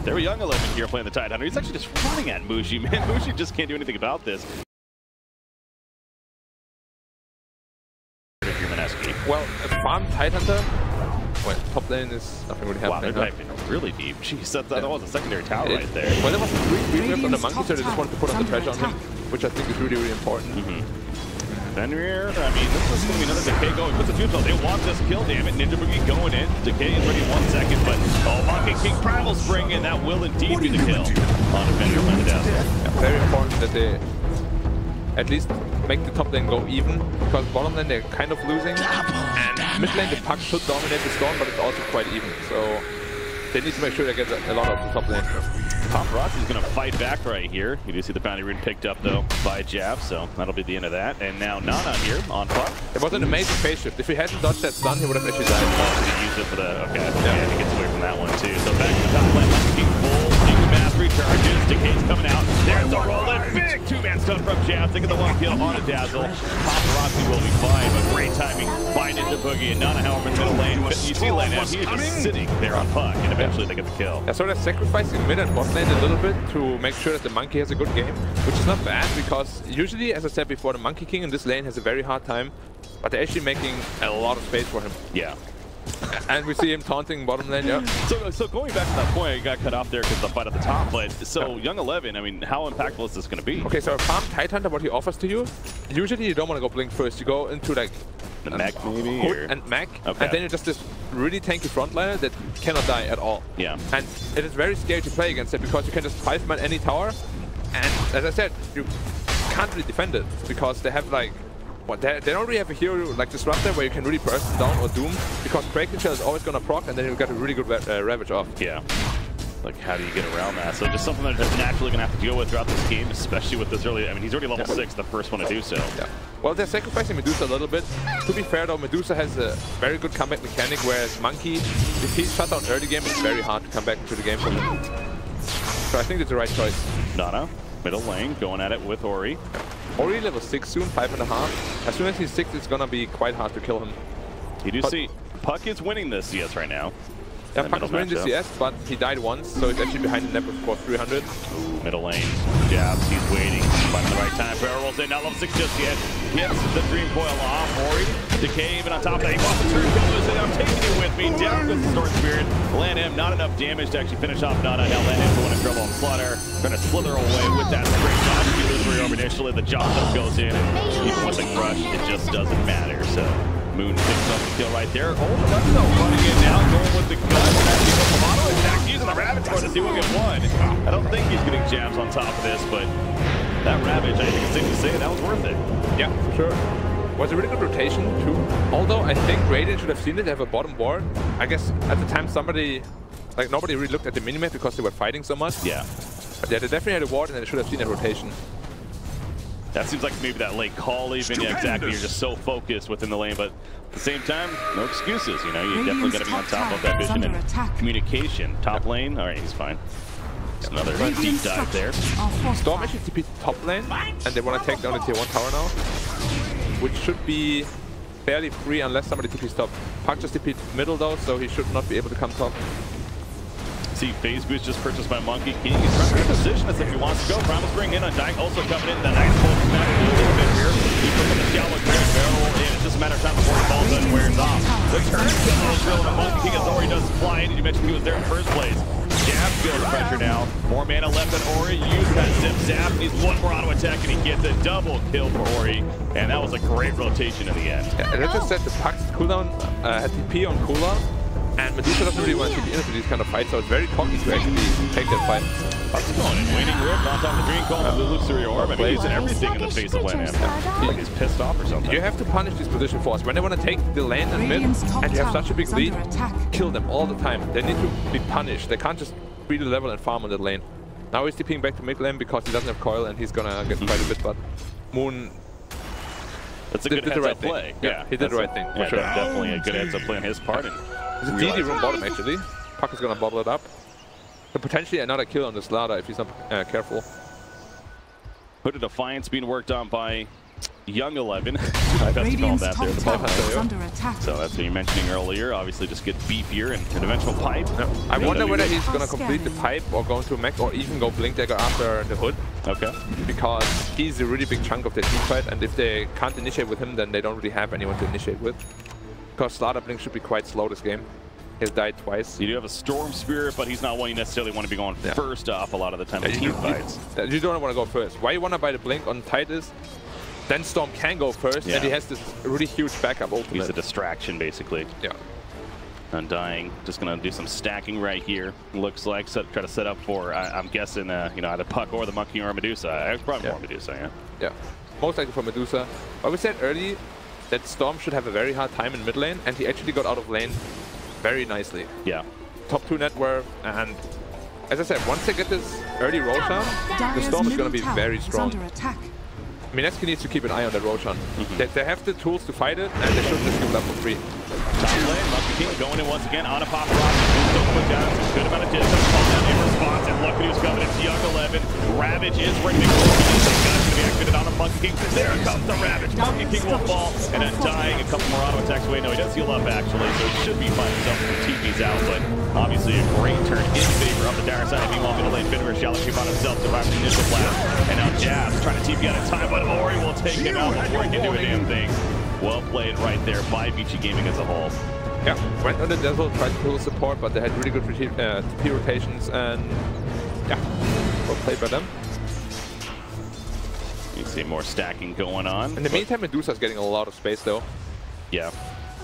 There were young 11 here playing the Tidehunter. He's actually just running at Mushi, man. Mushi just can't do anything about this. Mineski. Well, a farm Tidehunter. Wait, top lane is nothing really happening. Wow, they're diving really deep. Jeez, that was a secondary tower right there. Well, there was a quick rip on the monkey, so they just wanted to put on the pressure on him, which I think is really, really important. Fenrir, I mean, this is going to be another Decay going. Puts the tube cell. They want this kill, damn it. Ninja Boogie going in. Decay is ready in 1 second, but Monkey King Primal Spring, and that will indeed be the kill on Fenrir playing the Dazzle. Yeah, very important that they at least make the top lane go even, because bottom lane they're kind of losing, and mid lane the Puck should dominate the storm, but it's also quite even, so they need to make sure they get a lot of the top lane. Paparazzi's going to fight back right here. You do see the bounty rune picked up though by Jav, so that'll be the end of that. And now Nana here on Puck. It was an amazing phase shift. If he hadn't dodged that stun, he would have actually died. Oh, he used it for the, okay, yeah, he gets away from that one too. So back to the top lane, Monkey King full, Secret Mass recharges, Decay's coming out. There's the roll in, big two-man stun from Jav, taking the 1 kill on a Dazzle. Paparazzi will be fine, but great timing by Ninja Boogie and Nana, however, in the middle lane. But you see lane now, he's just sitting there on Puck, and eventually they get the kill. Yeah, so they're sacrificing mid and bot lane a little bit to make sure that the Monkey has a good game, which is not bad, because usually, as I said before, the Monkey King in this lane has a very hard time, but they're actually making a lot of space for him. Yeah. And we see him taunting bottom lane, yeah. So going back to that point, he got cut off there because of the fight at the top, but so Young 11, I mean, how impactful is this going to be? Okay, so a farm Tidehunter, what he offers to you, usually you don't want to go blink first, you go into like the mech maybe? Hood and mech, okay. And then you're just this really tanky frontliner that cannot die at all. Yeah. And it is very scary to play against it because you can just 5-man any tower, and as I said, you can't really defend it because they have like, well, they don't really have a hero like Disruptor where you can really burst them down or Doom, because Kraken Shell is always going to proc and then you'll get a really good Ravage off. Yeah. Like, how do you get around that? So just something that they're naturally going to have to deal with throughout this game, especially with this early, I mean, he's already level 6, the first one to do so. Yeah. Well, they're sacrificing Medusa a little bit. To be fair though, Medusa has a very good comeback mechanic, whereas Monkey, if he's shut down early game, it's very hard to come back to the game from him. So I think it's the right choice. Nana, middle lane, going at it with Ori. Ori level 6 soon, 5.5. As soon as he's 6, it's gonna be quite hard to kill him. You do see, Puck is winning this CS right now. Yeah, Puck is winning the CS, but he died once, so he's actually behind the net with 300. Ooh, middle lane, jabs, he's waiting, finding the right time. Barrel rolls in, not level 6 just yet. Hits the Dream Coil off, Ori. Decay even on top of that, he wants the turn kill, saying, I'm taking you with me. Down goes the Storm Spirit. Land him, not enough damage to actually finish off Nana. Now Land him going in trouble on Slaughter. Gonna slither away with that straight shot. He loses over initially, the jump up goes in, and even with the crush, it just doesn't matter. So Moon picks up the kill right there. Oh, the left though, running in now, going with the gun. Auto attack, using the Ravage for to see who will get one. I don't think he's getting jabs on top of this, but that Ravage, I think it's safe to say that was worth it. Yeah, for sure. Was a really good rotation too. Although I think Radiant should have seen it, they have a bottom ward. I guess at the time nobody really looked at the minimap because they were fighting so much. Yeah. But yeah, they definitely had a ward and they should have seen a rotation. That seems like maybe that late call even, yeah, exactly. You're just so focused within the lane, but at the same time, no excuses, you know, you definitely got to be on top of that vision and communication. Top lane, all right, he's fine. Just another deep dive there. Storm actually TP top lane, and they want to take down the tier 1 tower now, which should be fairly free unless somebody TPs top. Puck just TP'd middle though, so he should not be able to come top. See, phase boost just purchased by Monkey King. He's trying to reposition as if he wants to go. Primal Spring in on Dyke, also coming in. The nice full smash a little bit here. He puts in the shallow grand barrel, and it's just a matter of time before the ball done wears off. The turn kill is real, and Monkey King has already does fly in, and you mentioned he was there in first place. Jab feels pressure now. More mana left than Ori. Use that zip zap. Needs one more auto attack, and he gets a double kill for Ori. And that was a great rotation in the end. Yeah, and I just said the Puck's cooldown had TP on cooldown. And Medusa doesn't really want to be into these kind of fights, so it's very cocky to actually take that fight. Puck's going in, waiting rip on top of the Dream Coil and the Illusory Orb. I mean, he's using everything in the face of Land. Like he's pissed off or something. You have to punish these position force. When they want to take the lane and mid, and you have such a big lead, kill them all the time. They need to be punished. They can't just read the level and farm on that lane. Now he's TPing back to mid lane because he doesn't have coil and he's gonna get quite a bit, but Moon... That's a good heads-up play. Yeah, he did the right thing, for sure. Definitely a good heads-up play on his part. There's a DD room bottom actually. Puck is gonna bottle it up. And potentially another kill on the Slaughter if he's not careful. Hooded Defiance being worked on by Young 11. I got to call him that there. The top tower is under attack. So that's what you were mentioning earlier. Obviously, just get beefier and an eventual pipe. No. I wonder whether he's going to complete the pipe or go into a mech or even go blink dagger after the hood. Okay. Because he's a really big chunk of their team fight, and if they can't initiate with him, then they don't really have anyone to initiate with. Because Slaughter Blink should be quite slow this game. He's died twice. You do have a Storm Spirit, but he's not one you necessarily want to be going first off a lot of the time in team fights. You don't want to go first. Why you want to buy the Blink on Titus? Then Storm can go first, and he has this really huge backup ultimate. He's a distraction, basically. Yeah. Undying, just going to do some stacking right here. Looks like, try to set up for, I'm guessing, you know, either Puck or the Monkey or Medusa. Probably more Medusa, Yeah, most likely for Medusa. But we said early that Storm should have a very hard time in mid lane, and he actually got out of lane very nicely. Yeah. Top 2 net worth, and as I said, once they get this early Roshan, the Storm is going to be very strong. Mineski needs to keep an eye on that Roshan. They have the tools to fight it, and they shouldn't just give it up for free. Top lane, Monkey King going in once again on a pop rock. Don't put down a good amount of distance. Fall down in response, and look who's coming. It's Young 11. Ravage is ready to go. He's going to be activated on a Monkey King. There comes the Ravage. Monkey King will fall, and Undying. A couple more auto attacks away. No, he does heal up actually, so he should be fine himself when TP's out. But obviously a great turn in favor of the dire side. Meanwhile, middle lane Finner shallow keep on himself, surviving the initial blast, and now Jabs trying to TP out of time, but Ori will take him out before he can do a damn thing. Well played right there by Vici Gaming as a whole. Yeah, went on the Dazzle, tried to pull support, but they had really good TP rotations, and yeah, well played by them. You see more stacking going on. In the meantime, Medusa's getting a lot of space though. Yeah.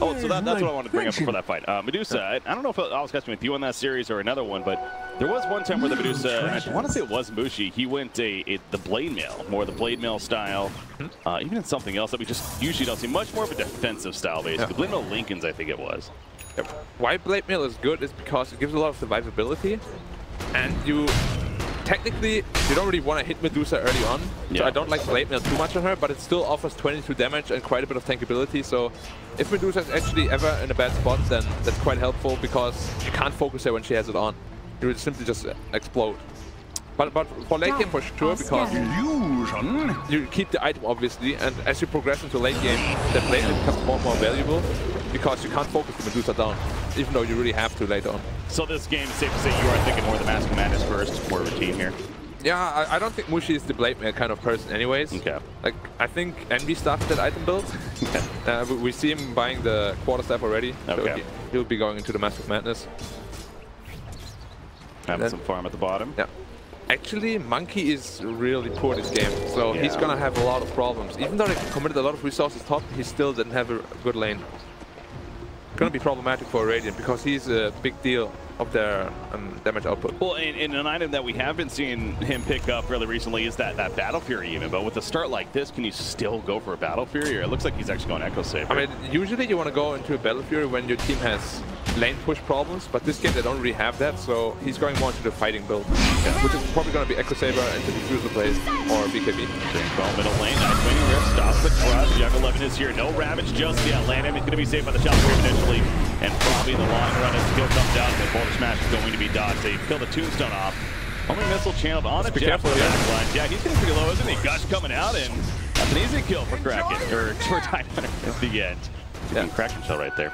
Oh, so that's what I wanted to bring up before that fight. Medusa, I don't know if I was catching with you on that series or another one, but there was one time where the Medusa, and I want to say it was Mushi, he went the blade mail, more the blade mail style, even in something else that we just usually don't see, much more of a defensive style basically. The blade mail Lincolns, I think it was. Yep. Why blade mail is good is because it gives a lot of survivability, and you technically you don't really want to hit Medusa early on. So I don't like blade mail too much on her, but it still offers 22 damage and quite a bit of tankability. So if Medusa is actually ever in a bad spot, then that's quite helpful because you can't focus her when she has it on. You will simply just explode. But for late game for sure, because you keep the item obviously, and as you progress into late game, the blade becomes more and more valuable because you can't focus the Medusa down, even though you really have to later on. So this game, it's safe to say you are thinking more of the Mask of Madness first, more of a team here. Yeah, I don't think Mushi is the blade mail kind of person anyways. Okay. Like, I think Envy started that item build. We see him buying the quarterstaff already. Okay. So he'll be going into the Mask of Madness. Having some farm at the bottom. Yeah. Actually, Monkey is really poor this game, so he's gonna have a lot of problems. Even though they committed a lot of resources top, he still didn't have a good lane. Gonna be problematic for Radiant because he's a big deal of their damage output. Well, and an item that we have been seeing him pick up fairly recently is that Battle Fury even, but with a start like this, can you still go for a Battle Fury? Or it looks like he's actually going Echo Saber. I mean, usually you want to go into a Battle Fury when your team has lane push problems, but this game they don't really have that, so he's going more into the fighting build, which is probably going to be Echo Saber into the Diffuser plays or BKB. Well, middle lane, nice wing rift, stops the crush. Young 11 is here, no Ravage just yet. Land is going to be saved by the shot here initially, and probably in the long run as the kill comes out, the Boulder Smash is going to be dodged. They kill the Tombstone off. Only missile channeled on a jet for the backline. Yeah, he's getting pretty low, isn't he? Gush coming out, and that's an easy kill for Kraken, or for Time Hunter at the end. Yeah, Kraken shell right there.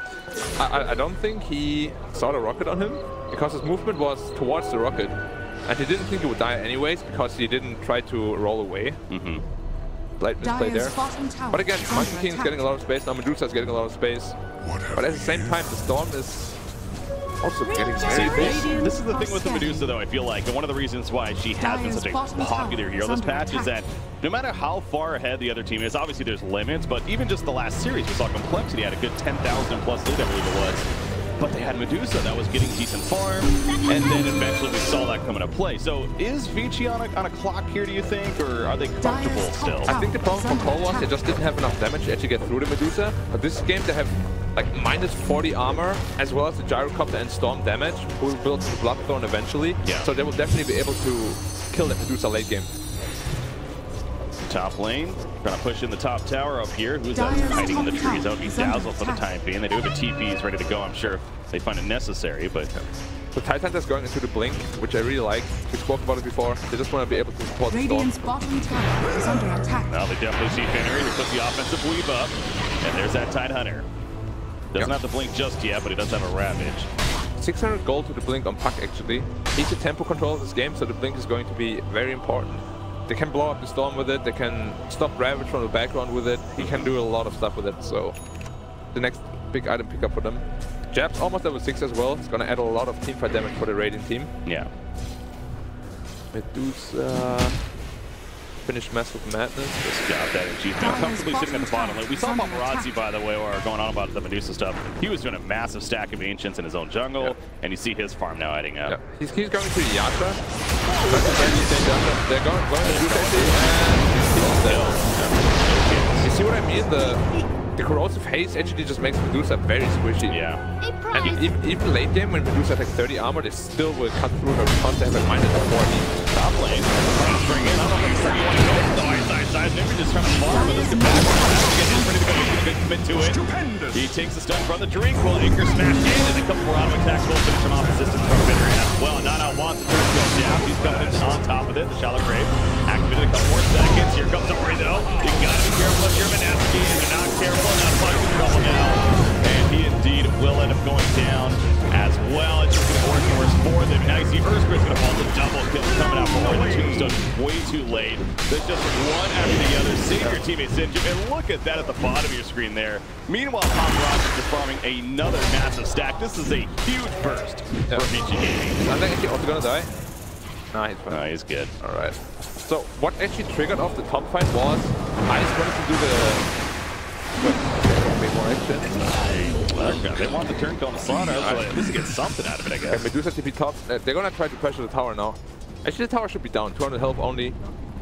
I don't think he saw the rocket on him because his movement was towards the rocket, and he didn't think he would die anyways because he didn't try to roll away. Light misplay there. But again, Monkey King's getting a lot of space now. Medusa's getting a lot of space. But at the same time, the Storm is also getting very big. This is the thing with the Medusa, though, I feel like, and one of the reasons why she has been such a popular hero this patch is that no matter how far ahead the other team is, obviously there's limits, but even just the last series, we saw Complexity had a good 10,000 plus lead, I believe it was. But they had Medusa that was getting decent farm, and then eventually we saw that come into play. So is Vici on a clock here, do you think, or are they comfortable still? I think the problem for Cole was they just didn't have enough damage to actually get through the Medusa. But this game they have like minus 40 armor, as well as the Gyrocopter and Storm damage, who will build the Bloodthorn eventually. So they will definitely be able to kill the Medusa late game. Top lane, trying to push in the top tower up here. Who's that hiding in the trees? That would be Dazzle for the time being. They do have a TP, he's ready to go, I'm sure, if they find it necessary, but So Titan's going into the blink, which I really like. We spoke about it before. They just want to be able to support the storm. Radiant's bottom tower is under attack. Now they definitely see Fenrir. He puts the offensive weave up. And there's that Tidehunter. Doesn't have the blink just yet, but he does have a Ravage. 600 gold to the blink on Puck actually. He's the tempo control of this game, so the blink is going to be very important. They can blow up the storm with it, they can stop Ravage from the background with it. He can do a lot of stuff with it, so the next big item pickup for them. Jab's almost level 6 as well. It's gonna add a lot of teamfight damage for the Radiant team. Yeah. Medusa. Finish Massive Madness. Just got that achievement. Comfortably sitting at the bottom. Like, we saw Paparazzi, by the way, while we were going on about the Medusa stuff. He was doing a massive stack of Ancients in his own jungle, and you see his farm now adding up. He's going to Yatra. They're going to do and you see what I mean? The corrosive haze actually just makes Medusa very squishy. Yeah. And even late game, when Medusa has like 30 armor, they still will cut through her because they have a -40. Top lane. Bring in. I don't know if you want to go with the size. Maybe just trying to farm, but this back. He's ready to go. Commit to it. He takes the stun from the drink. Will Anchor smash in, and a couple more auto attacks will finish him off. Assistance from Fenrir as well. Nana wants the turn to go down. He's coming in on top of it. The shallow grave activated a couple more seconds. Here comes Ori though. You gotta be careful if you're Mineski. If you're not careful, not Puck's in trouble now. And he indeed will end up going down as well. It's just gonna work worse for them. Now you see Earthquake's gonna fall. The double kill coming out for Ori. The tombstone way too late. There's just one after the other. Save your teammates in. And look at that at the bottom of your screen there. Meanwhile, Paparazzi is farming another massive stack. This is a huge burst for Vici Gaming. I think he's also gonna die. Nah, he's fine. No, he's good. Alright. So what actually triggered off the top fight was Ice wanted to do the They want the turn kill on the slaughter, so at least get something out of it, I guess. Okay, Medusa TP top. They're gonna try to pressure the tower now. Actually, the tower should be down. 200 health only.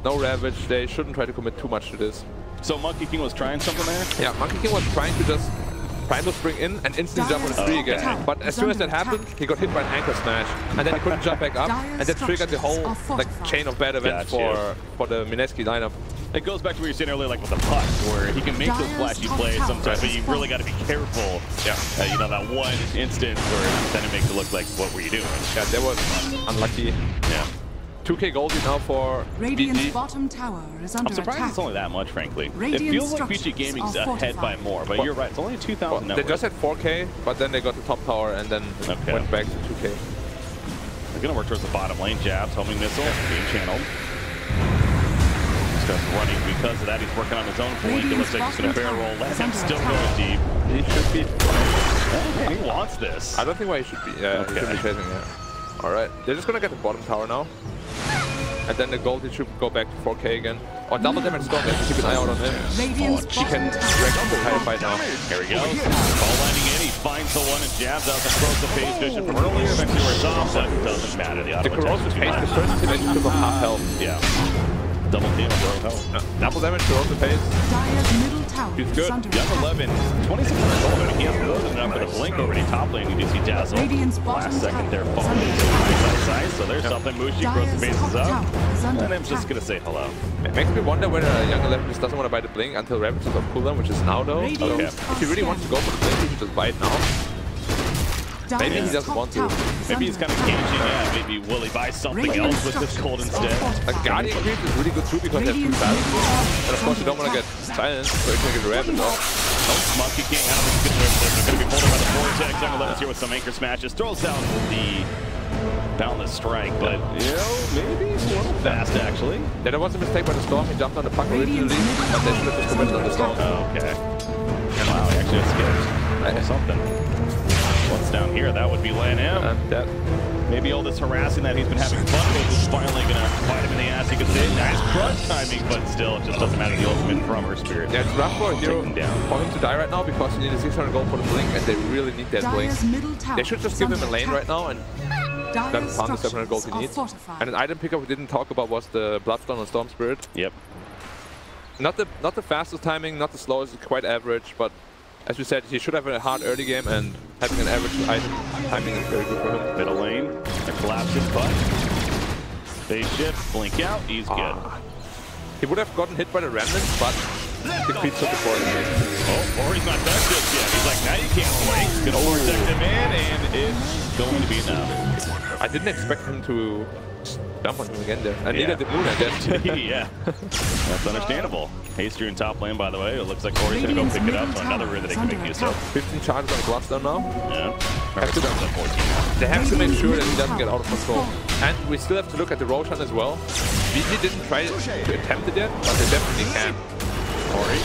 No Ravage. They shouldn't try to commit too much to this. So Monkey King was trying something there? Yeah, Monkey King was trying to just Primal spring in and instantly jump on the tree again. But as soon as that happened, he got hit by an anchor smash, and then he couldn't jump back up, and that triggered the whole like chain of bad events for the Mineski lineup. It goes back to what you were saying earlier, like with the puck, where he can make those flashy plays sometimes, but you really got to be careful. Yeah. You know, that one instance where then it makes it look like, what were you doing? Yeah, that was unlucky. Yeah. 2k goldie now for Radiant's bottom tower is under attack. I'm surprised it's only that much, frankly. It feels like Vici Gaming's ahead by more, but you're right, it's only 2,000 They just had 4k, but then they got the top tower and then went back to 2k. They're going to work towards the bottom lane. Jabs, homing missile, being channeled. Starts running because of that. He's working on his own blink. It looks like he's going to barrel roll. Let him still going deep. He should be. He wants this. I don't think why he should be. Yeah, he should be chasing it. Alright, they're just going to get the bottom tower now. And then the gold, he should go back to 4k again. Or double damage storm, keep an eye out on him. She can wreck the entire fight now. Here he goes. Ball landing in, he finds the one and jabs out the corrosive phase vision from earlier. Eventually wears off, but it doesn't matter. The corrosive phase, the first team actually took off half health. Yeah. Double team, zero health. Double damage, corrosive phase. He's good. Young 11, 2600 gold. I mean, he has more than enough for the blink already. Top lane, you do see Dazzle. Last second there, falling inside. So there's something. Mushi corrosive phase is up. And I'm just going to say hello. It makes me wonder whether Young 11 just doesn't want to buy the blink until Ravage is on cooldown, which is now though. Okay. If he really wants to go for the blink, he should just buy it now. Maybe he doesn't want to. Maybe he's kind of gauging, maybe will he buy something else with this cold instead? Like Guardian Creep is really good too because they have 2 silences. And of course you don't want to get silenced, so you can get a Ravage off. Monkey King, I don't think he's going to win. They're going to be pulled by the vortex. Young 11's here with some anchor smashes. Throws down the boundless strike, but you know, maybe it's a little fast actually. Yeah, there was a mistake by the storm. He jumped on the puck originally, but they should have just committed on the storm. Okay. Wow, he actually escaped. Something. What's down here? That would be laying him. Maybe all this harassing that he's been having fun with is finally going to bite him in the ass. You could say nice crunch timing, but still, it just doesn't matter. The ultimate from her spirit. Yeah, it's rough for a hero for him to die right now because he needed 600 gold for the blink, and they really need that blink. They should just give him a lane right now and let him farm the 700 gold he needs. And an item pickup we didn't talk about was the Bloodstone and Storm Spirit. Yep. Not the fastest timing, not the slowest, quite average, but as we said, he should have a hard early game, and having an average item timing is very good for him. Middle lane, a collapses butt. Phase shift, blink out, he's good. He would have gotten hit by the remnants, but defeat took before the game. Oh, Ori's not done just yet. He's like, now you can't blink. He's gonna protect him in, and it's going to be enough. I didn't expect him to jump on him again there. I needed the moon, I guess. Yeah, that's understandable. Haster in top lane, by the way. It looks like Ori's gonna go pick it up. So another rune that they can make use of. 15 charges on Bloodstone now. Yeah. Have to, 14. they have to make sure that he doesn't get out of control. And we still have to look at the Roshan as well. Vici didn't try to attempt it yet, but they definitely can. Ori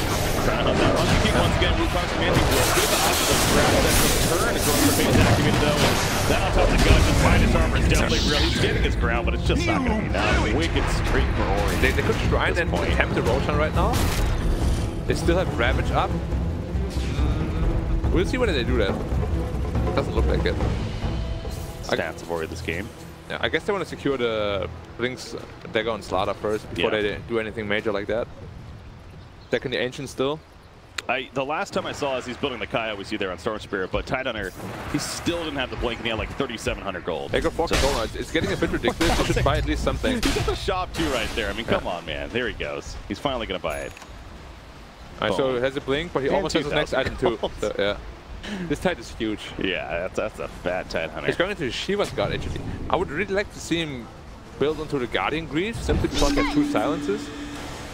trying on that one. Once again, Blue Cross Command will give the option of grab that turn. It's going for phase activated though. And that on top of the gun, just find his armor is definitely real. He's getting his ground, but it's just not going to be enough. Wicked streak for Ori. They could try and attempt the Roshan right now. They still have Ravage up. We'll see whether they do that. Doesn't look like it. Stats of Ori this game. Yeah, I guess they want to secure the Blink's dagger on Slaughter first before they do anything major like that. Second, the Ancient still. The last time I saw as he's building the Kaya we see there on Storm Spirit, but Tidehunter, he still didn't have the blink and he had like 3,700 gold. They got 4 gold now. It's getting a bit ridiculous. You should buy at least something. He got the shop too right there. I mean, come on, man. There he goes. He's finally going to buy it. Alright, so he has a blink, but he almost has his next item too. So, yeah. This Tide is huge. Yeah, that's a bad Tidehunter. He's going into the Shiva's Guard actually. I would really like to see him build onto the Guardian Greaves simply because he has 2 silences.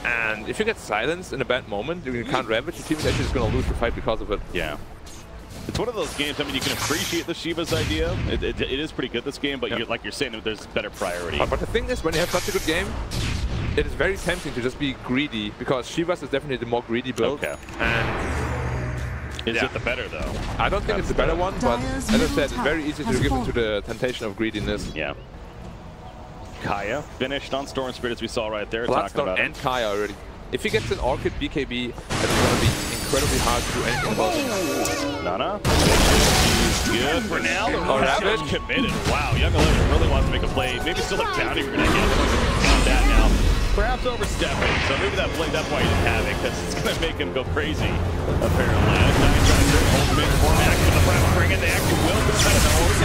And if you get silenced in a bad moment, you can't Ravage, your team is actually just going to lose the fight because of it. Yeah. It's one of those games, I mean, you can appreciate the Shiva's idea. It is pretty good this game, but like you're saying, there's better priority. But the thing is, when you have such a good game, it is very tempting to just be greedy, because Shiva's is definitely the more greedy build. Okay. And is it the better, though? I don't think it's the better one, but as I said, it's very easy to give into the temptation of greediness. Yeah. Kaya finished on Storm Spirit, as we saw right there. Bloodstone and Kaya already. If he gets an Orchid BKB, it's going to be incredibly hard to do anything about it. Nana. Good for now. Ravage committed. Wow, Young 11 really wants to make a play. Maybe still a bounty we're going to get on that now. Perhaps overstepping. So maybe that play, that's why he didn't have it, because it's going to make him go crazy, apparently. Bring in the actual will. In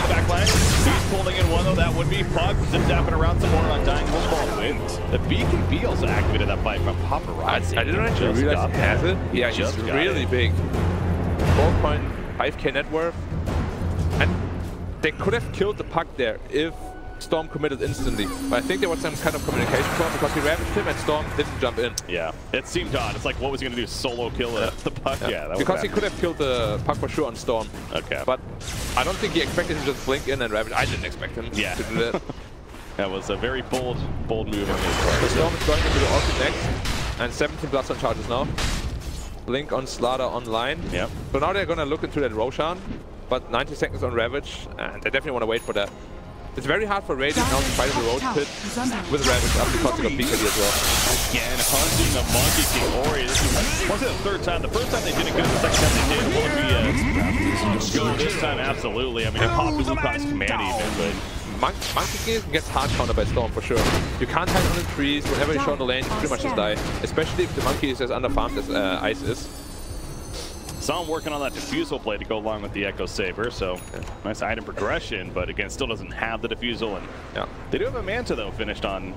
the back line. He's pulling in one, though. That would be Pug. Zip tapping around some more on Dying Wolfball wins. The BKB also activated that fight from Paparazzi. I didn't actually realize he has it. Yeah, he's really big. 4.5k net worth. And they could have killed the Pug there if Storm committed instantly. But I think there was some kind of communication problem because he ravaged him and Storm didn't jump in. Yeah, it seemed odd. It's like, what was he going to do? Solo kill the Puck? Yeah, that because he could have killed the Puck for sure on Storm. Okay. But I don't think he expected him to just blink in and ravage. I didn't expect him to do that. That was a very bold move on his part. The Storm is going into the Orchid next. And 17 Bloodstone charges now. Blink on Slaughter online. Yep. So now they're going to look into that Roshan. But 90 seconds on Ravage. And they definitely want to wait for that. It's very hard for Radiant now to fight the Road Pit with Ravage up because they got BKB as well. Again, hunting the Monkey King Ori. This is once the third time. The first time they didn't go, the second time they did. Will it be go this time? Absolutely. I mean, it popped Blue Cross Command even, but Monkey King gets hard countered by Storm for sure. You can't hide on the trees. Whenever you show on the lane, you pretty much just die. Especially if the Monkey is as underfarmed as Ice is. Saw him working on that Diffusal play to go along with the Echo Saber, so nice item progression, but again, still doesn't have the Diffusal, and they do have a Manta, though, finished on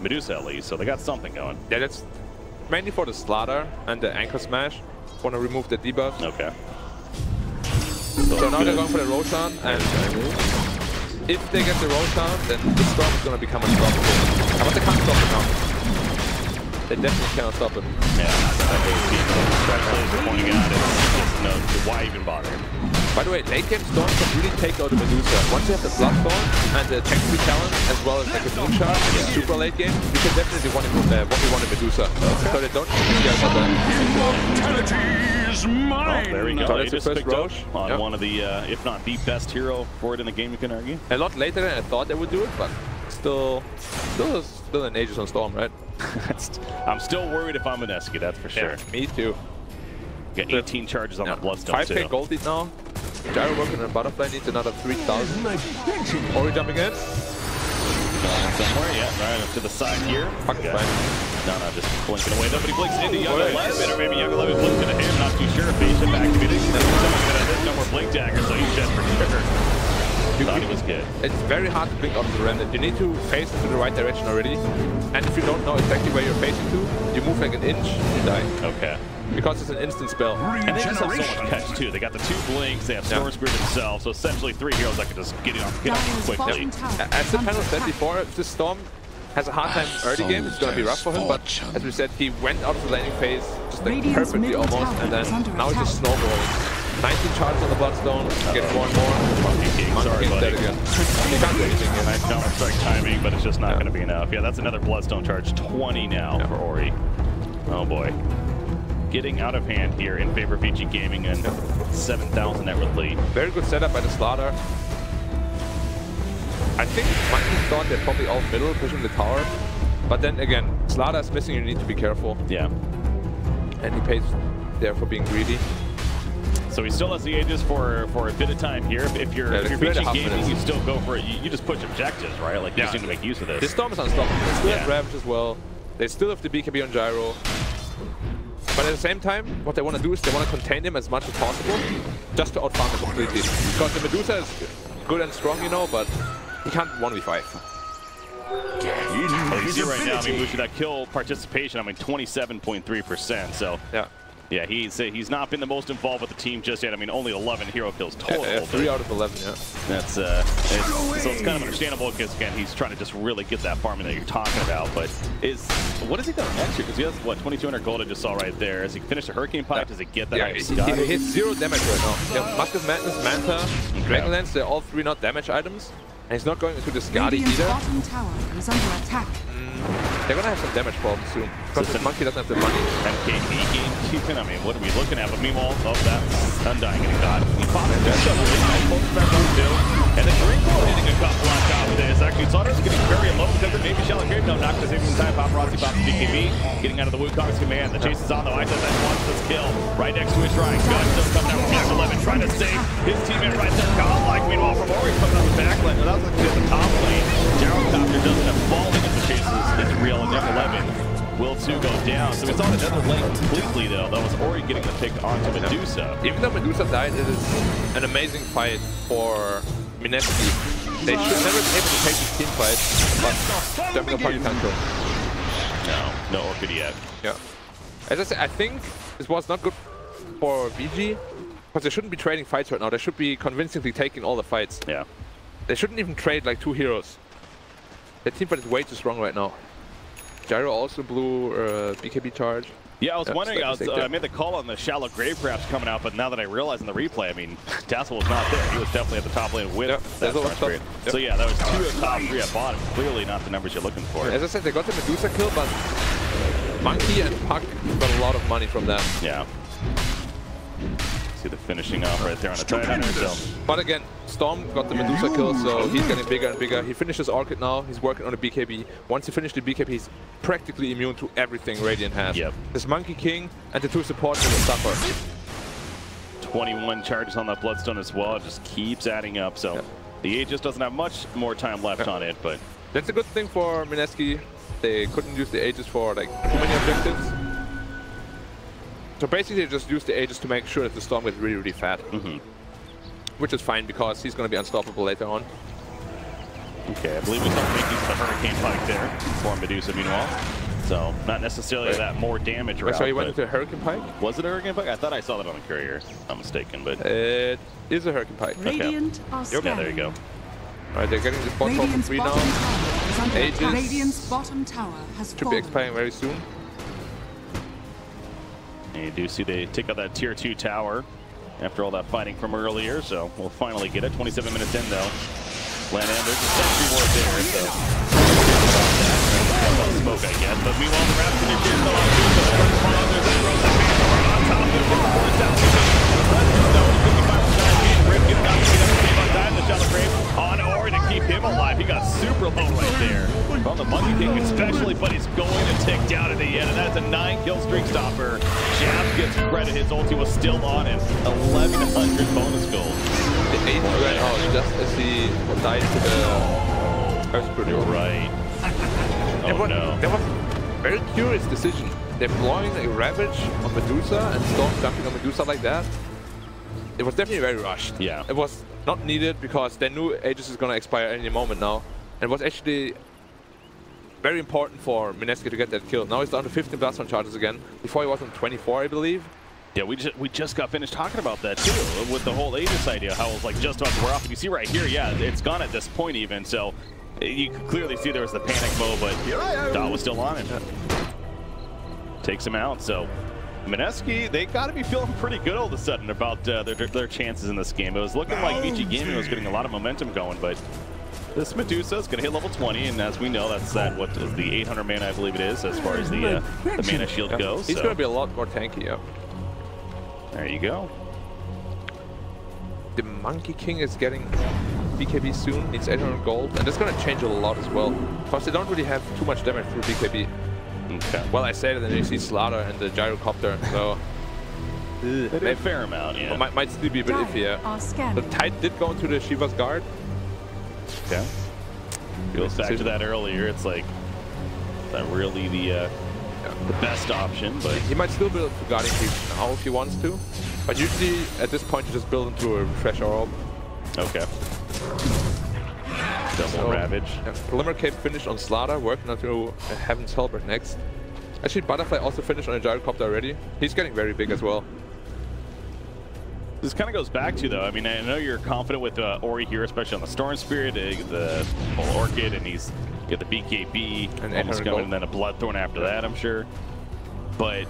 Medusa at least, so they got something going. Yeah, that's mainly for the Slaughter and the Anchor Smash. Want to remove the debuff. Okay. So now they're going for the Roshan, and if they get the Roshan, then the Storm is going to become unstoppable. But they can't stop it now. They definitely cannot stop him. Yeah, I hate people pointing out it's why even bother? By the way, late game Storm can really take out the Medusa. Once you have the Bloodstone and the technical talent, as well as like a Moonshot in super late game, you can definitely one a Medusa. So they don't care about that. Oh, there we go. So that's the first Roche on one of the, if not the best hero for it in the game, you can argue. A lot later than I thought they would do it, but still an Aegis on Storm, right? I'm still worried if I'm Mineski, that's for sure. Yeah, me too. Got 18 charges on the Bloodstone 5k gold lead now. Gyro working on Butterfly needs another 3,000. Ori jumping in. Somewhere, yeah, right up to the side here. Fuck fine. No, just blinking away. Nobody blinks into Young 11, or maybe Young 11 blinks into him. Not too sure if he's activated. No more blink dagger, so he's dead for sure. Thought he was good. It's very hard to blink out of the remnant. You need to face into the right direction already. And if you don't know exactly where you're facing to, you move like an inch, you die. Okay. Because it's an instant spell. And they just have so much catch too. They got the 2 blinks, they have Storm Spirit themselves, so essentially 3 heroes that can just get off quickly. As the panel said before, if this Storm has a hard time early game, it's going to be rough for him, but as we said, he went out of the laning phase just like perfectly almost, and then now he's just snowballing. 19 charges on the Bloodstone, getting more and more. Monkey King, sorry buddy. Dead again. He can't do anything here. Nice counter-strike timing, but it's just not going to be enough. Yeah, that's another Bloodstone charge, 20 now for Ori. Oh boy. Getting out of hand here in favor of Vici Gaming and 7,000 net worth lead. Very good setup by the Slaughter. I think Monkey thought they're probably all middle, pushing the tower. But then again, Slaughter is missing, you need to be careful. Yeah. And he pays there for being greedy. So he still has the Aegis for a bit of time here. If you're Vici Gaming, you still go for it. You just push objectives, right? Like, you just need to make use of this. This Storm is unstoppable. They still have Ravage as well. They still have the BKB on Gyro. But at the same time, what they want to do is they want to contain him as much as possible, just to outfarm him completely. Because the Medusa is good and strong, you know, but he can't 1v5. Well, you see right now, I mean, Mushi, that kill participation, I mean, 27.3%. So yeah, he's not been the most involved with the team just yet. I mean, only 11 hero kills total. 3 out of 11, yeah. That's so it's kind of understandable because again, he's trying to just really get that farming that you're talking about. But what has he done next year? Because he has what 2,200 gold I just saw right there. Has he finished the Hurricane Pipe? Does he get that? Yeah, he hits 0 damage right now. Yeah, Massive Madness, Manta, Dragonlance, they're all 3 not damage items. And he's not going into the Skadi either. Bottom tower is under attack. They're gonna have some damage problems soon. Because this Monkey doesn't have the money. And KP game, I mean, what are we looking at? But meanwhile, that's Undying getting caught. He caught it. There's double hit. Nice pull back on 2. And the Drinkle hitting a couple on top of this. Actually, Slaughter's getting very low because of maybe Shallow Grave. No, not at the same time. Paparazzi pops BKB. Getting out of the Wukong's command. The chase is on though. I said that wants this kill. Right next to his shrine. Gun still coming out with Mac 11. Trying to save his teammate right there. Godlike. Meanwhile, from Ori coming out the back lane. That was like the top lane. Gyrocopter doesn't have falling into chases. It's real. And Mac 11 will 2 go down. So it's on another lane completely though. That was Ori getting the pick onto Medusa. Even though Medusa died, it is an amazing fight for Mineski. They should never be able to take this team fight, but jumping upon you can't go. No Orchid yet. Yeah. As I said, I think this was not good for VG, because they shouldn't be trading fights right now. They should be convincingly taking all the fights. Yeah. They shouldn't even trade like 2 heroes. Their team fight is way too strong right now. Gyro also blew BKB charge. Yeah, I was wondering, I made the call on the Shallow Grave perhaps coming out, but now that I realize in the replay, I mean, Dazzle was not there. He was definitely at the top lane with that start period. So yeah, that was 2 at top, 3 at bottom. Clearly not the numbers you're looking for. As I said, they got the Medusa kill, but Monkey and Puck got a lot of money from that. Yeah. See the finishing off right there on the Tidehunter. So. But again, Storm got the Medusa kill, so he's getting bigger and bigger. He finishes Orchid now. He's working on the BKB. Once he finishes the BKB, he's practically immune to everything Radiant has. Yep. This Monkey King and the 2 supports will suffer. 21 charges on that Bloodstone as well. It just keeps adding up. So the Aegis doesn't have much more time left on it, but that's a good thing for Mineski. They couldn't use the Aegis for like too many objectives. So basically, they just use the Aegis to make sure that the Storm gets really, really fat. Which is fine because he's going to be unstoppable later on. Okay, I believe we saw make use of the Hurricane Pike there for Medusa meanwhile. So not necessarily that more damage route. So he went into a Hurricane Pike? Was it a Hurricane Pike? I thought I saw that on the courier. I'm mistaken, but it is a Hurricane Pike. Radiant are scanning. Yeah, there you go. Alright, they're getting this bot for free now. Aegis. Radiant's bottom tower has should be expiring very soon. And you do see they take out that tier 2 tower after all that fighting from earlier, so we'll finally get it. 27 minutes in though. Land and there's a sentry ward there, so smoke I guess. But meanwhile the Raps are still on there's a Rose and Manor on top of it. The Shallow Grave on Ori to keep him alive. He got super low right there. On the Monkey King especially, but he's going to tick down at the end, and that's a 9-kill streak stopper. Jab gets credit, his ulti was still on him. 1,100 bonus gold. The 8th ran out just as he died to the Earth Producer. Right. Oh no. That was a very curious decision. They're blowing a Ravage on Medusa and Storm jumping on Medusa like that. it was definitely very rushed. Yeah. It was not needed because they knew Aegis is going to expire any moment now. And it was actually very important for Mineski to get that kill. Now he's down to 15 blast on charges again. Before he was on 24, I believe. Yeah, we just got finished talking about that too, with the whole Aegis idea, how it was like just about to wear off. And you see right here, yeah, it's gone at this point even, so you can clearly see there was the panic mode, but DOTA was still on him. Takes him out, so Mineski, they got to be feeling pretty good all of a sudden about their chances in this game. It was looking like Vici Gaming was getting a lot of momentum going, but this Medusa is going to hit level 20, and as we know, that's what is the 800 mana, I believe it is, as far as the mana shield goes. He's going to be a lot more tanky, yeah. There you go. The Monkey King is getting BKB soon, needs 800 gold, and that's going to change a lot as well, because they don't really have too much damage through BKB. Okay. Well, I said it, and then you see Slaughter and the Gyrocopter, so... They did a fair amount, yeah. Might still be a bit iffy, yeah. The Tide did go into the Shiva's Guard. Okay. Goes back to that earlier, it's like, not really the best option, but... He might still build for Guarding Creep now if he wants to, but usually at this point you just build into a Refresh Orb. Okay. Double Ravage. Yeah, Preliminary Cape finished on Slaughter, working onto Heaven's Halberd next. Actually, Butterfly also finished on a Gyrocopter already. He's getting very big as well. This kind of goes back to, though, I mean, I know you're confident with Ori here, especially on the Storm Spirit, the whole Orchid, and he's got the BKB, and then a Bloodthorn after that, I'm sure. But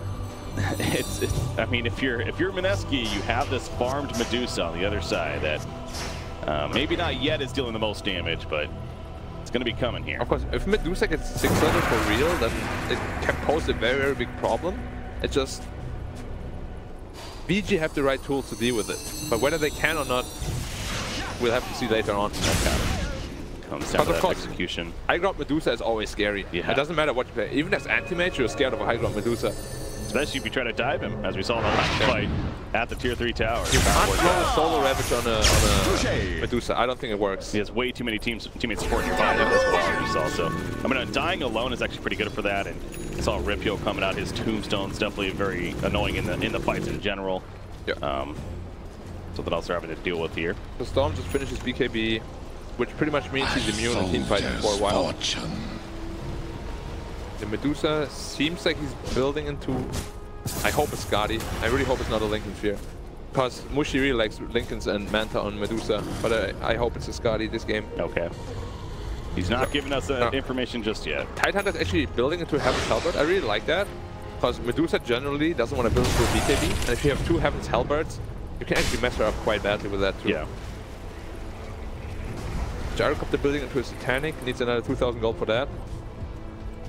it's I mean, if you're Mineski, you have this farmed Medusa on the other side that maybe not yet is dealing the most damage, but it's going to be coming here. Of course, if Medusa gets 600 for real, then it can pose a very, very big problem. It just... VG have the right tools to deal with it, but whether they can or not, we'll have to see later on. Comes down to that execution. High ground Medusa is always scary. Yeah. It doesn't matter what you play. Even as anti-mage, you're scared of a high ground Medusa. Especially if you try to dive him, as we saw in the last fight at the tier 3 tower. You can't throw a solo Ravage on a Medusa. I don't think it works. He has way too many teammates supporting your body as well, as you saw. So, I mean, dying alone is actually pretty good for that. And I saw Ripio coming out. His tombstone's definitely very annoying in the fights in general. Yeah. Something else they're having to deal with here. The Storm just finishes BKB, which pretty much means he's immune in team fighting for a while. The Medusa seems like he's building into... I hope it's Skadi. I really hope it's not a Linken Fear. Because Mushi really likes Linkens and Manta on Medusa, but I hope it's a Skadi this game. Okay. He's not giving us information just yet. Tidehunter's actually building into Heaven's Halberd. I really like that. Because Medusa generally doesn't want to build into a BKB. And if you have 2 Heaven's Halberds, you can actually mess her up quite badly with that too. Yeah. Gyrocopter building into a Satanic, needs another 2,000 gold for that.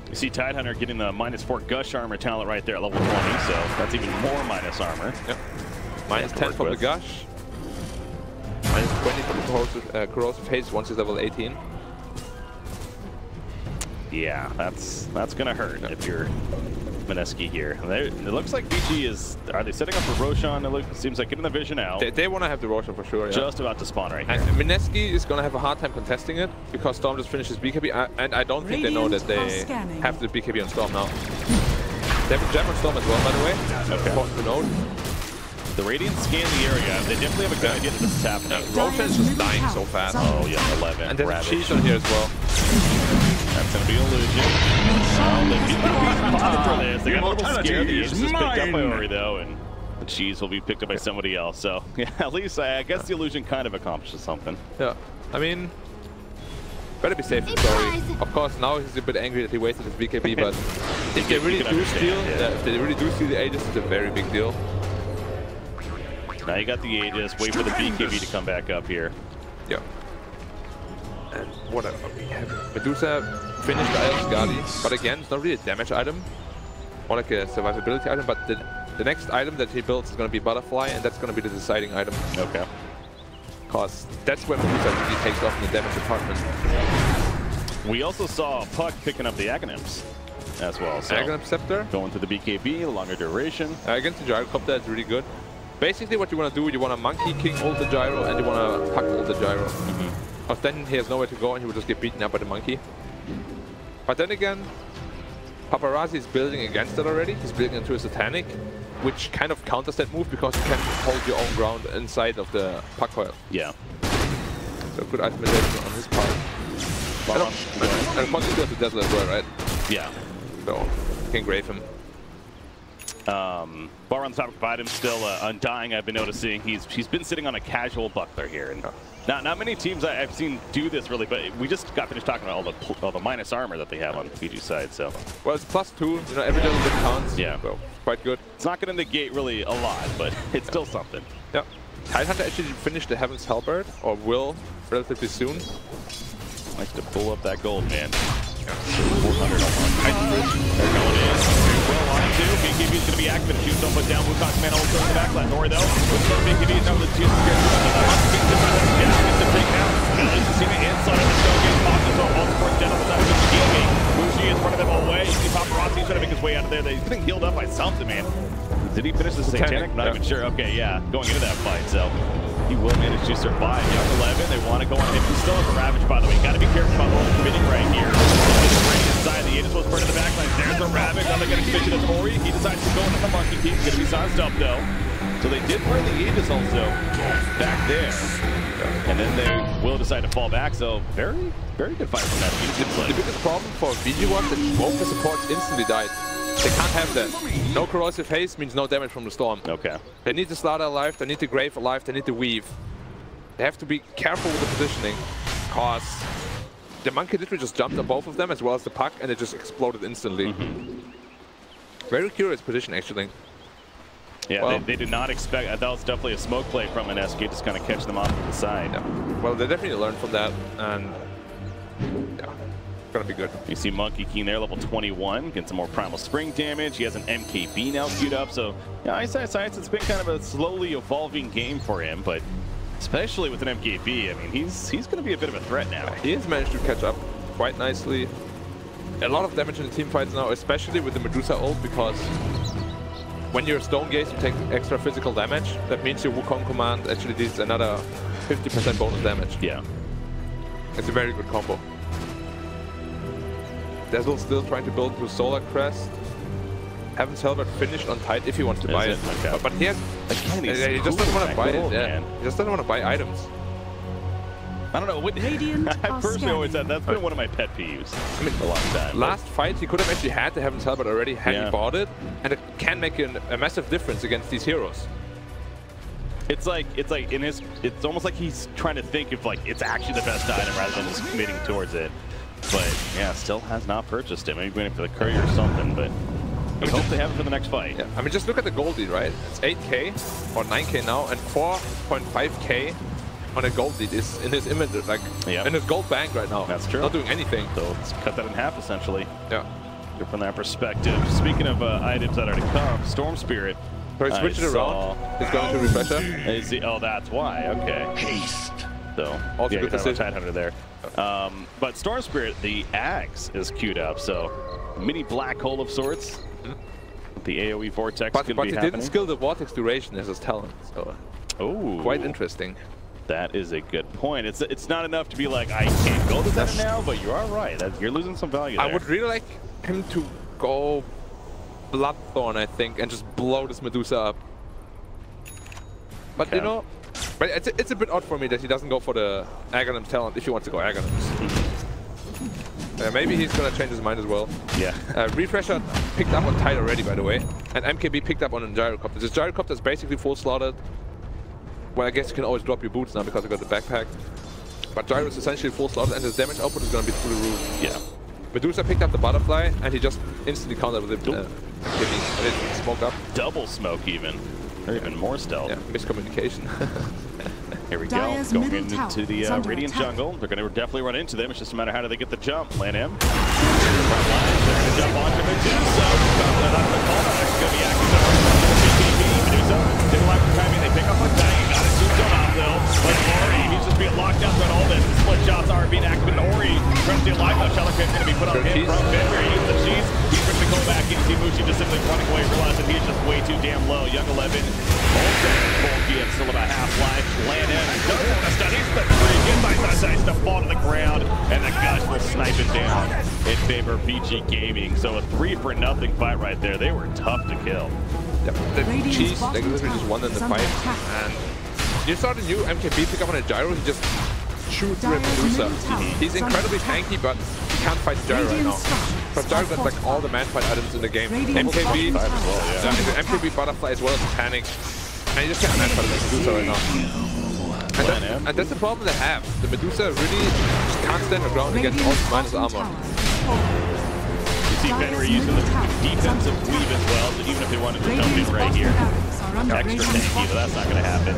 You see Tidehunter getting the -4 Gush armor talent right there at level 20, so that's even more minus armor. Yep. -10 from the Gush. -20 from the Corrosive Haze once he's level 18. Yeah, that's gonna hurt if you're Mineski here. It looks like VG is... Are they setting up for Roshan? It seems like getting the vision out. They want to have the Roshan for sure, yeah. Just about to spawn right here. And Mineski is going to have a hard time contesting it because Storm just finishes BKB. And I don't think they know that they have the BKB on Storm now. They have a Gem on Storm as well, by the way. Okay. Important to note. The Radiant scan the area. They definitely have a good idea that this is happening. Roshan is just dying so fast. Oh, yeah, 11. And there's a cheese on here as well. That's going to be an illusion. They keep for this. They got a little scared. The Aegis is picked up by Ori, though, and the cheese will be picked up by somebody else. So, yeah, at least I guess the illusion kind of accomplishes something. Yeah, I mean, better be safe than sorry. Of course, now he's a bit angry that he wasted his BKB, but if they really do steal, if they really do steal the Aegis, it's a very big deal. Now you got the Aegis. Wait for the BKB to come back up here. Yeah. And what we have? Medusa finished the Iron Skadi, but again, it's not really a damage item, more like a survivability item, but the next item that he builds is going to be Butterfly, and that's going to be the deciding item. Okay. Because that's where Medusa really takes off in the damage department. We also saw Puck picking up the Aghanims as well. So Aghanim Scepter. Going to the BKB, longer duration. Against the Gyrocopter, it's really good. Basically what you want to do, you want to Monkey King ult the Gyro, and you want to Puck ult the Gyro. Because then he has nowhere to go and he will just get beaten up by the monkey. But then again, Paparazzi is building against it already. He's building into a Satanic, which kind of counters that move because you can hold your own ground inside of the puck coil. Yeah. So good itemization on his part. And Ponzi still has the Dazzle as well, right? Yeah. So you can grave him. Bar on the top of item still Undying. I've been noticing he's been sitting on a casual buckler here, and not many teams I've seen do this really. But we just got finished talking about all the minus armor that they have on Vici side. So well, it's +2. You know, every little bit counts. Yeah, so quite good. It's not going to negate really a lot, but it's still something. Yeah. Tidehunter actually finished the Heaven's Halberd, or will relatively soon. Likes to pull up that gold, man. Yeah. 400 on 1. They're going in. Well, on two. BKB is going to be active. Shoots don't put down. Wukong's man also in the backline. Nori, though. Looks for BKB. Now the two. Yeah, gets the take down. Nice to see the inside of the show. Getting popped as well. All supports down on the side of the gaming. Bushi is running them away. You see Paparazzi trying to make his way out of there. He's getting healed up by something, man. Did he finish the Satanic? Not even sure. Okay, yeah. Going into that fight, so he will manage to survive. Young 11, they want to go on him. He still has a Ravage, by the way. Got to be careful about overcommitting right here. Right inside, the Aegis was burned in the backline. There's a Ravage. Now they're going to commission to Tori. He decides to go into the Monkey King. He's going to be sized up, though. So they did burn the Aegis also back there. And then they will decide to fall back. So very, very good fight from that team. The biggest problem for Vici was that both the supports instantly died. They can't have that. No corrosive haze means no damage from the storm. Okay. They need the Slaughter alive, they need the Grave alive, they need the Weave. They have to be careful with the positioning, because the Monkey literally just jumped on both of them as well as the puck, and it just exploded instantly. Very curious position, actually. Yeah, well, they did not expect. I thought it was definitely a smoke play from Mineski, just kind of catch them off to the side. Yeah. Well, they definitely learned from that, and yeah. Gonna be good. You see Monkey King there, level 21, getting some more Primal Spring damage. He has an MKB now queued up, so yeah, Eyesight Science, it's been kind of a slowly evolving game for him, but especially with an MKB, I mean, he's going to be a bit of a threat now. He has managed to catch up quite nicely. A lot of damage in the team fights now, especially with the Medusa ult, because when you're Stone Gaze, you take extra physical damage. That means your Wukong command actually deals another 50% bonus damage. Yeah. It's a very good combo. Dazzle still trying to build to Solar Crest. Heaven's Halberd finished on Tide if he wants to buy it. Okay. But he has. Again, he just doesn't want to buy it. Man. He just doesn't want to buy items. I don't know. I personally always said that's been one of my pet peeves. I mean, a long time. Last fight, he could have actually had the Heaven's Halberd already had he bought it, and it can make a massive difference against these heroes. It's like in his. It's almost like he's trying to think if like it's actually the best item rather than just committing towards it. But yeah, still has not purchased it. Maybe waiting for the courier or something, but we hope they have it for the next fight. Yeah, I mean, just look at the gold lead, right? It's 8k or 9k now, and 4.5k on a gold lead is in his inventory, like in his gold bank right now. That's true. Not doing anything. So let's cut that in half essentially. Yeah. From that perspective. Speaking of items that are to come, Storm Spirit. So he switched it around. He's going to refresher. Oh, that's why. Okay. Haste. So also good decision. Tidehunter there. But Storm Spirit, the Axe is queued up, so mini black hole of sorts. The AoE vortex could be happening. But he didn't skill the vortex duration as his talent, so quite interesting. That is a good point. It's not enough to be like, I can't go to that now, but you are right. You're losing some value there. I would really like him to go Bloodthorn, I think, and just blow this Medusa up. But you know, but it's a bit odd for me that he doesn't go for the Aghanim's talent if he wants to go Aghanim's. Maybe he's gonna change his mind as well. Yeah. Refresher picked up on Tide already, by the way, and MKB picked up on a Gyrocopter. This Gyrocopter is basically full slaughtered. Well, I guess you can always drop your boots now because I got the backpack. But Gyro is essentially full slaughtered, and his damage output is gonna be through the roof. Yeah. Medusa picked up the butterfly, and he just instantly countered with it. And it smoked up. Double smoke even. Or even more stealth. Yeah, miscommunication. Here we go. Going into the Radiant jungle. They're going to definitely run into them. It's just a matter of how do they get the jump. Land M. Front lines. They're going to jump onto Medusa. That's going to be active. Medusa. They like the timing. They pick up on Dying. Got it. Zoomed on out though. But Ori, he's just being locked down throughout all this. The split shots are being activated. Ori trying to stay alive now. Shalak's going to be put on him from Fenrir. He uses the cheese. He's going to go back. You see Bushi just simply running away, realizing he's just way too damn low. Young 11. Full damage. Still about half life. Land in. Does want to study. But free again by Ice to fall to the ground, and the Gush will snipe it down in favor of Vici Gaming. So a 3-for-0 fight right there. They were tough to kill. Yep. The Cheese, they literally just won in the fight. And you saw the new MKB pick up on a gyro, he just shoot through a Medusa. He's incredibly tanky, but he can't fight gyro right now. But gyro got like all the man fight items in the game. MKB, MKB butterfly as well as Panic. And you just can't man fight the Medusa right now. And that's the problem they have. The Medusa really just can't stand the ground against all minus armor. You see Fenrir using the defensive weave as well, so even if they wanted to jump in right here, extra tanky, but that's not going to happen.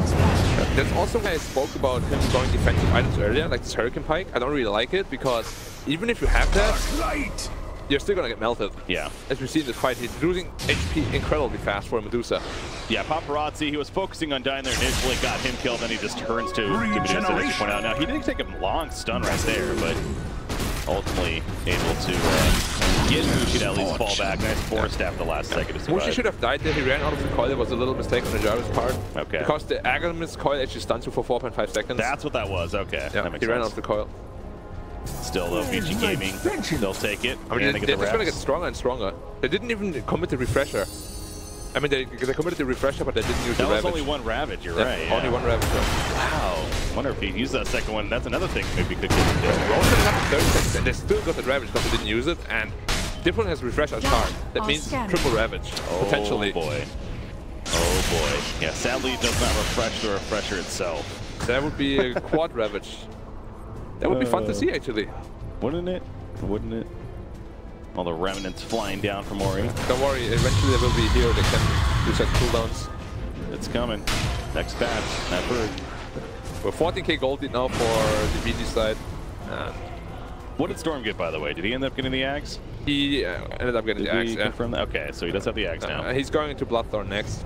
That's also why I spoke about him going defensive items earlier, like this Hurricane Pike. I don't really like it, because even if you have that, you're still going to get melted. Yeah. As we see in this fight, he's losing HP incredibly fast for a Medusa. Yeah, Paparazzi, he was focusing on dying there initially, got him killed, then he just turns to Medusa, as you point out. Now, he didn't take a long stun right there, but ultimately able to get Vici to at least fall back. Nice force stab the last second to survive. Vici should have died there. He ran out of the coil. There was a little mistake on the gyro's part. Okay. Because the Agamemnon's coil actually stuns you for 4.5 seconds. That's what that was. Okay. Yeah, he ran out of the coil. Still though, Vici Gaming, they'll take it. I mean, they're just going to get stronger and stronger. They didn't even commit the refresher. I mean, they committed the refresher, but they didn't use the Ravage. That was only one Ravage, you're right. Yeah. Only one Ravage. Wow. Wonder if he used that second one. That's another thing maybe could get him killed. Roshan got the 30 seconds, and they still got the Ravage because they didn't use it. And Difflin has refresh on card. That means triple Ravage, potentially. Oh boy. Oh boy. Yeah, sadly it does not refresh the refresher itself. That would be a quad Ravage. That would be fun to see, actually. Wouldn't it? Wouldn't it? All the remnants flying down from Ori. Don't worry, eventually there will be a hero that can do such cooldowns. It's coming. Next patch, that bird. We're 14k gold now for the Vici side. What did Storm get, by the way? Did he end up getting the axe? He ended up getting the axe, yeah. Confirm that? Okay, so he does have the axe now. He's going into Bloodthorn next.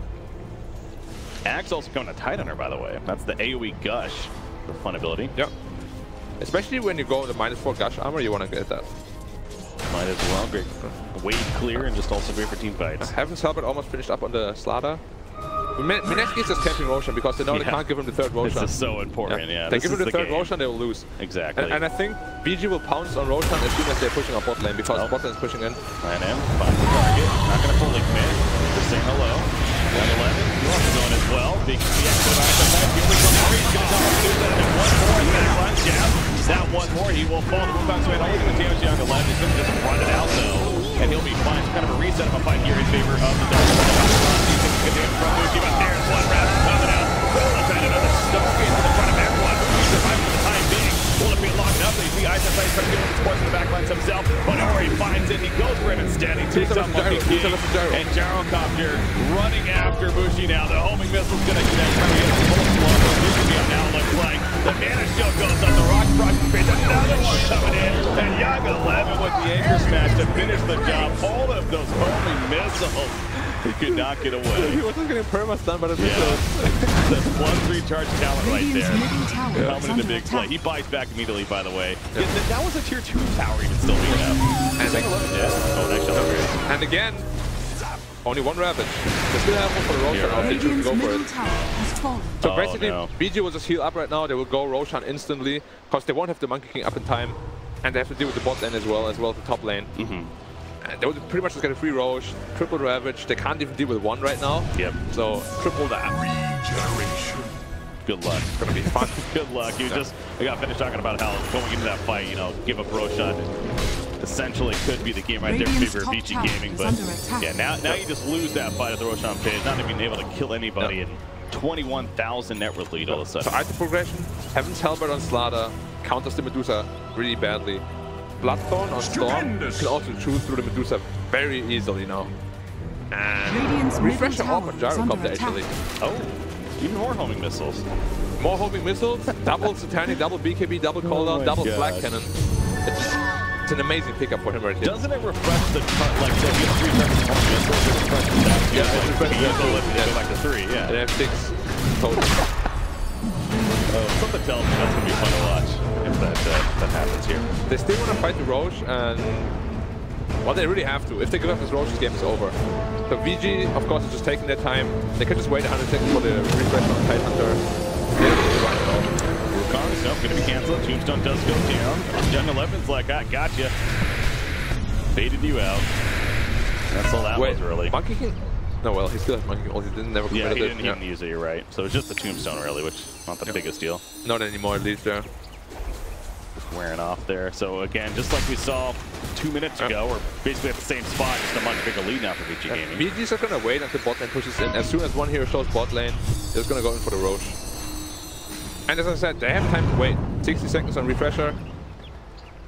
Axe also coming to Tidehunter, by the way. That's the AoE Gush, the fun ability. Yep. Especially when you go into -4 Gush armor, you want to get that. Might as well. Great wave clear and just also great for team fights. Heaven's Helmet almost finished up on the Slaughter. Mineski is just camping Roshan because they know they can't give him the third Roshan. This is so important, yeah. They give him the third Roshan, they will lose. Exactly. And I think Vici will pounce on Roshan as soon as they're pushing on bot lane, because bot lane is pushing in. Plan M, finds the target. Not going to fully commit. Just saying hello. 111, also going as well. Big CX to the back of the fight. He's going to do that. And one more in the back line. Jab. That one more, he will fall. The bounce away. Only going to damage Young 11. He's going to just run it out, though. And he'll be fine. It's kind of a reset of a fight here in favor of the Delta. He's going to from Vici, but there's one round coming out. Trying another Stargate to the front of back one. He's surviving for the time being. Will it be locked up? They see Ice trying to get the sports in the back lines himself. But Ori finds it. He goes for him instead. He takes out Monkey King. And Gyrocopter running after Bushi now. The homing missile's going to connect. Trying to get a full slow. Bushi now looks like the mana shield goes up. The rock crush space. Another one coming in. And Young 11 with the anchor smash to finish the job. All of those homing missiles. He could not get away. He wasn't getting perma-stun, but it's the +3 charge talent right there. Coming into big play. He bites back immediately, by the way. Yeah, that was a tier 2 tower even still being up. And oh, nice shot over here. And again, only one Ravage. They still have one for the Roshan. Right. They choose to go for it. So basically, Vici will just heal up right now. They will go Roshan instantly, because they won't have the Monkey King up in time. And they have to deal with the bot lane as well the top lane. And they would pretty much just get a free Roche, triple Ravage. They can't even deal with one right now. Yep. So triple that. Regeneration. Good luck. It's gonna be fun. Good luck. We got finished talking about how going into that fight, you know, give up Roshan. Essentially could be the game right there in favor of Vici Gaming, but yeah, now you just lose that fight at the Roshan pit, not even able to kill anybody, and 21,000 net worth lead all of a sudden. So item progression, Heaven's Helmet on Slaughter counters the Medusa really badly. Bloodthorn on Storm can also choose through the Medusa very easily now. And Refresher Orb on Gyrocopter actually. Oh, even more homing missiles. More homing missiles, double Satanic, double BKB, double cooldown, double Flag Cannon. It's an amazing pickup for him right here. Doesn't it refresh the like so you have 3 seconds homing missiles, it refreshes that? Yeah, it refreshes go back to 3, yeah. They have 6 total. Something tells me that's going to be fun to watch if that happens here. They still want to fight the Roche, and well, they really have to. If they give up this Roche, this game is over. So Vici, of course, is just taking their time. They could just wait 100 seconds for the refresh on Tidehunter. They don't need to run it off. Cars, nope, gonna be canceled. Tombstone does go down. Young 11's like, I gotcha. Baited you out. That's all that was really. Monkey King? No, well, he still has Monkey King. He didn't never he completed didn't even use it, you're right. So it's just the Tombstone really, which is not the biggest deal. Not anymore, at least, yeah. Just wearing off there. So again, just like we saw 2 minutes ago, we're basically at the same spot, just a much bigger lead now for Vici Gaming. Vici's are gonna wait until bot lane pushes in. As soon as one hero shows bot lane, they're just gonna go in for the Roche. And as I said, they have time to wait. 60 seconds on refresher.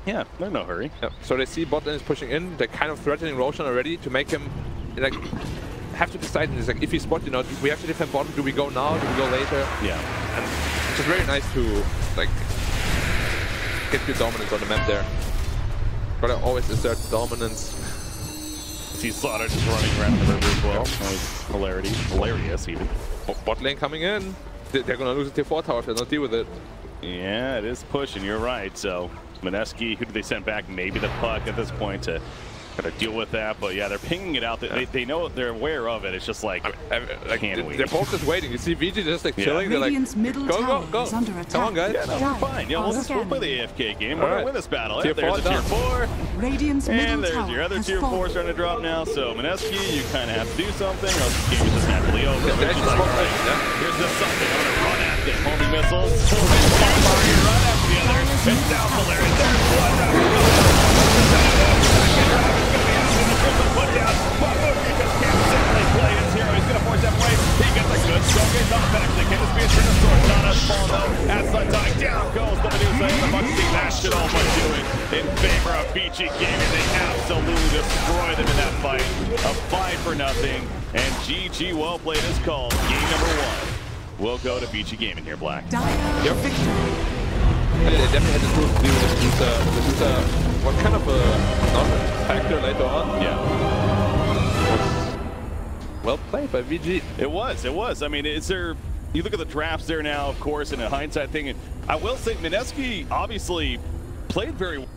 Yeah, they're in no hurry. Yeah. So they see bot lane is pushing in. They're kind of threatening Roshan already to make him like have to decide. And it's like if he spot, you know, we have to defend bottom. Do we go now? Do we go later? Yeah. And it's just very nice to like get your dominance on the map there. Gotta always assert dominance. See Slaughter just running around the river as well. Nice hilarity. Hilarious even. Bot lane coming in. They're gonna lose a tier 4 tower if they don't deal with it. Yeah, it is pushing, you're right. So Mineski, who do they send back? Maybe the puck at this point to kind of deal with that. But yeah, they're pinging it out. They know, they're aware of it. It's just like, can't wait. They're both just waiting. You see Vici just like chilling. They're like, go. Come on, guys. Yeah, no, we're fine. Yeah, we'll play the AFK game. We're gonna win this battle. Tier There's a tier 4. Radiant's and there's your other tier 4 starting to drop now. So Mineski, you kind of have to do something, or else the game is just naturally over. Here's just something. I'm gonna run at them. Homing missiles. Run after the other. It's down hilarious. There's one down. Put down. Bo3 just can't simply play his hero. He's gonna force that play. He gets a good strong game off actually. Can this be a turn of sword? Not as fall though. As Sundial down goes the Medusa and the Monkey that should all but do it in favor of Vici Gaming. They absolutely destroy them in that fight. A 5 for nothing. And GG well played is called. Game number 1 will go to Vici Gaming here, Black. Yep. They definitely had the tools to deal with Medusa. What kind of a non-factor later on? Yeah. Well played by VG. It was. I mean, is there... You look at the drafts there now, of course, in a hindsight thing. I will say, Mineski obviously played very well.